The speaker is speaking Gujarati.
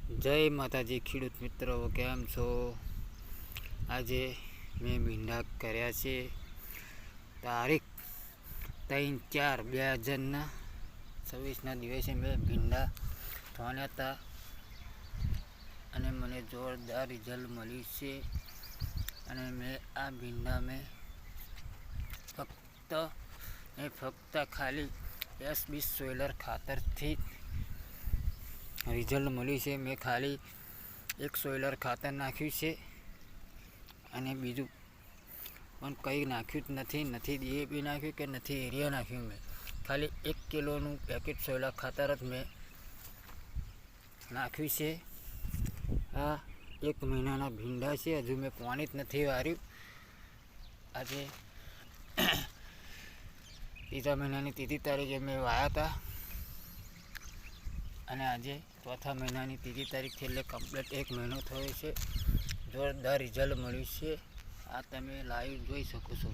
જય માતાજી ખેડૂત મિત્રો, કેમ છો? આજે મેં ભીંડા કર્યા છે. તારીખ 3/4/2026ના દિવસે મેં ભીંડા વાવ્યા હતા અને મને જોરદાર રિઝલ્ટ મળ્યું છે. અને મેં આ ભીંડા ફક્ત ખાલી SB સોઈલર ખાતરથી રિઝલ્ટ મળ્યું છે. મેં ખાલી એક સોઈલર ખાતર નાખ્યું છે અને બીજું પણ કંઈ નાખ્યું જ નથી DAP નાખ્યું કે નથી યુરિયા નાખ્યું. મેં ખાલી 1 કિલોનું પેકેટ સોઈલર ખાતર જ મેં નાખ્યું છે. આ 1 મહિનાના ભીંડા છે. હજુ મેં પાણી જ નથી વાર્યું. આજે 3જા મહિનાની 3જી તારીખે મેં વાવ્યા હતા અને આજે 4થા મહિનાની 3જી તારીખથી એટલે કમ્પ્લીટ 1 મહિનો થયો છે. જોરદાર રિઝલ્ટ મળ્યું છે. આ તમે લાઈવ જોઈ શકો છો.